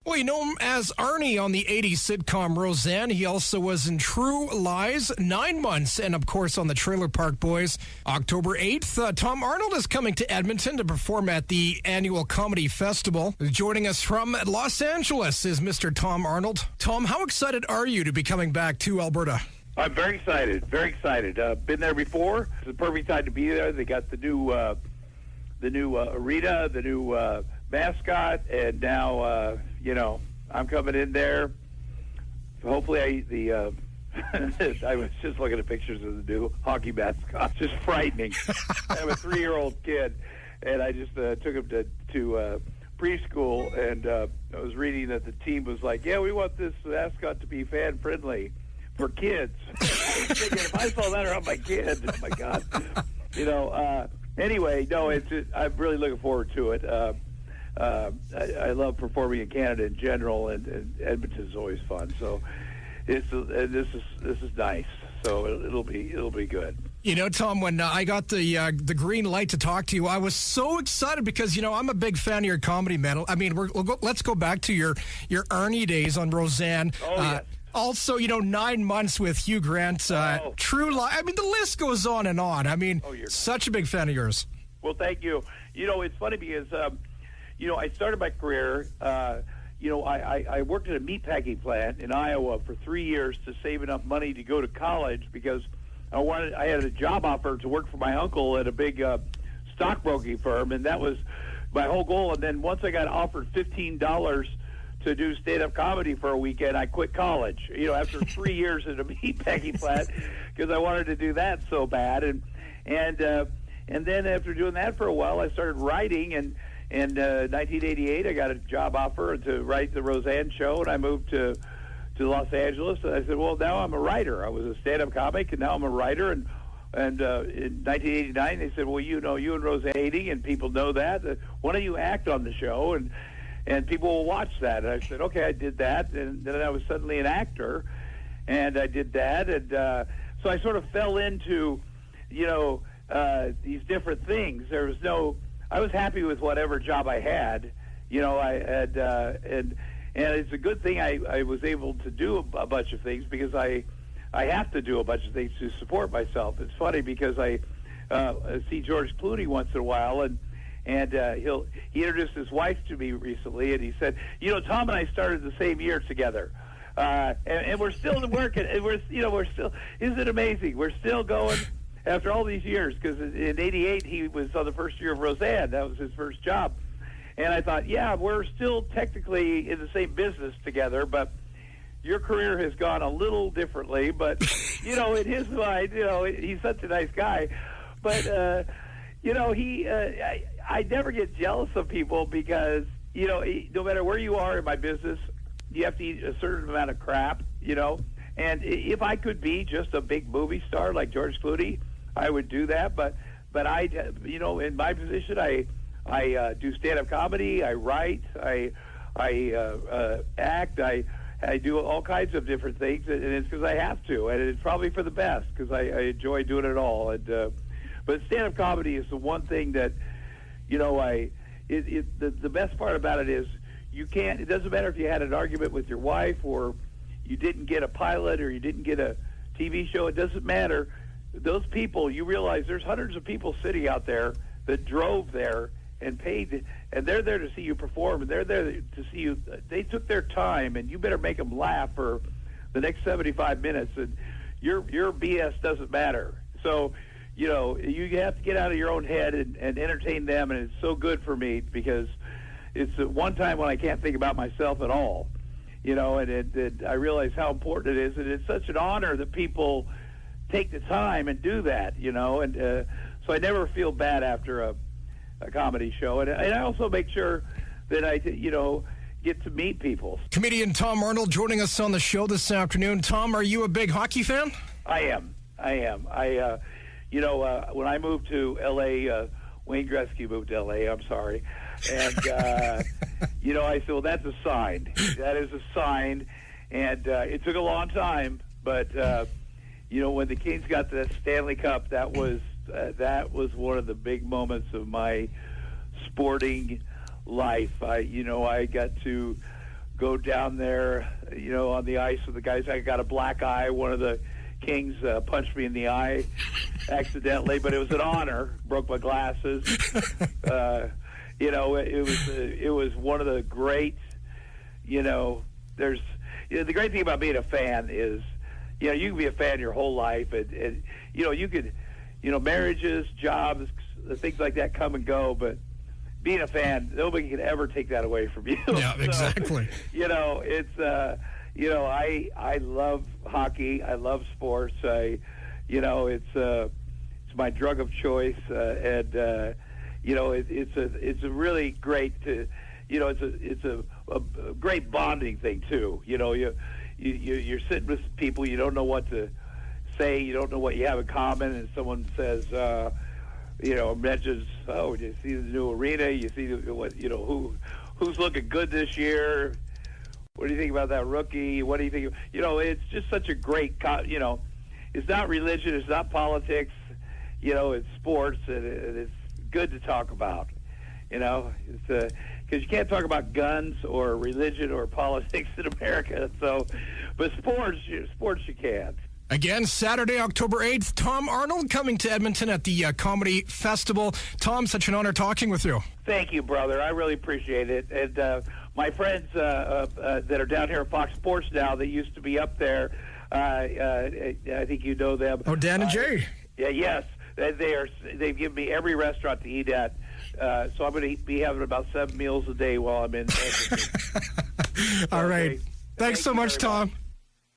Well, you know him as Arnie on the 80s sitcom Roseanne. He also was in True Lies, 9 months, and of course on the Trailer Park Boys. October 8th, Tom Arnold is coming to Edmonton to perform at the annual comedy festival. Joining us from Los Angeles is Mr. Tom Arnold. Tom, how excited are you to be coming back to Alberta? I'm very excited, very excited. Been there before. It's the perfect time to be there. They got the new arena, the new mascot, and now, I'm coming in there. Hopefully, I was just looking at pictures of the new hockey mascot. Just frightening. I have a 3-year-old kid, and I just took him to preschool, and I was reading that the team was like, yeah, we want this mascot to be fan-friendly for kids. I was thinking, if I saw that around my kid, oh my God. Anyway, no, I'm really looking forward to it. I love performing in Canada in general, and Edmonton's always fun. So this is nice. So it'll be good. You know, Tom, when I got the green light to talk to you, I was so excited because I'm a big fan of your comedy, man. I mean, let's go back to your Arnie days on Roseanne. Oh yes. Also, 9 months with Hugh Grant, True Lies. I mean, the list goes on and on. I mean, such a big fan of yours. Well, thank you. It's funny because, I started my career, I worked at a meatpacking plant in Iowa for 3 years to save enough money to go to college because I had a job offer to work for my uncle at a big stockbroking firm, and that was my whole goal. And then once I got offered $15 to do stand-up comedy for a weekend, I quit college, after 3 years at a meatpacking plant because I wanted to do that so bad. And then after doing that for a while, I started writing, and in 1988, I got a job offer to write the Roseanne show, and I moved to Los Angeles, and I said, well, now I'm a writer. I was a stand-up comic, and now I'm a writer, and in 1989, they said, well, you and Roseanne, and people know that. Why don't you act on the show, and people will watch that. And I said, okay, I did that, and then I was suddenly an actor, and I did that, and so I sort of fell into, these different things. I was happy with whatever job I had, I had, and it's a good thing I was able to do a bunch of things because I have to do a bunch of things to support myself. It's funny because I see George Clooney once in a while, and he introduced his wife to me recently, and he said, Tom and I started the same year together, and we're still working, and we're still. Isn't it amazing? We're still going after all these years, because in '88 he was on the first year of Roseanne. That was his first job, and I thought, yeah, we're still technically in the same business together, but your career has gone a little differently. But in his mind, he's such a nice guy, but. I never get jealous of people because, no matter where you are in my business, you have to eat a certain amount of crap, and if I could be just a big movie star like George Clooney, I would do that. But I, in my position, I do stand-up comedy, I write, I act, I do all kinds of different things, and it's because I have to, and it's probably for the best because I enjoy doing it all. And but stand-up comedy is the one thing that, the best part about it is it doesn't matter if you had an argument with your wife or you didn't get a pilot or you didn't get a TV show. It doesn't matter. Those people, you realize there's hundreds of people sitting out there that drove there and paid, and they're there to see you perform, and they're there to see you. They took their time, and you better make them laugh for the next 75 minutes, and your BS doesn't matter. So, you have to get out of your own head and entertain them, and it's so good for me because it's one time when I can't think about myself at all, and I realize how important it is, and it's such an honor that people take the time and do that, and so I never feel bad after a comedy show, and I also make sure that I, get to meet people. Comedian Tom Arnold joining us on the show this afternoon. Tom, are you a big hockey fan? I am. When I moved to L.A., Wayne Gretzky moved to L.A., I'm sorry. And, I said, well, that's a sign. That is a sign. And it took a long time. But, when the Kings got the Stanley Cup, that was one of the big moments of my sporting life. I got to go down there, on the ice with the guys. I got a black eye. One of the Kings punched me in the eye accidentally, but it was an honor. Broke my glasses. It was one of the great. There's the great thing about being a fan is, you can be a fan your whole life, and you could, marriages, jobs, things like that come and go, but being a fan, nobody can ever take that away from you. Yeah, exactly. It's I love hockey. I love sports. It's my drug of choice, and it's a really great it's a great bonding thing too. You're sitting with people, you don't know what to say, you don't know what you have in common, and someone says, mentions, oh, you see the new arena, you see who's looking good this year. What do you think about that rookie? What do you think? It's just such a great, it's not religion, it's not politics, it's sports, and it's good to talk about. It's because you can't talk about guns or religion or politics in America. So, but sports you can. Again, Saturday, October 8th, Tom Arnold coming to Edmonton at the Comedy Festival. Tom, such an honor talking with you. Thank you, brother. I really appreciate it. And my friends that are down here at Fox Sports now, they used to be up there. I think you know them. Oh, Dan and Jay. Yes. They've given me every restaurant to eat at. So I'm going to be having about 7 meals a day while I'm in Edmonton. All right. Thanks so much, Tom.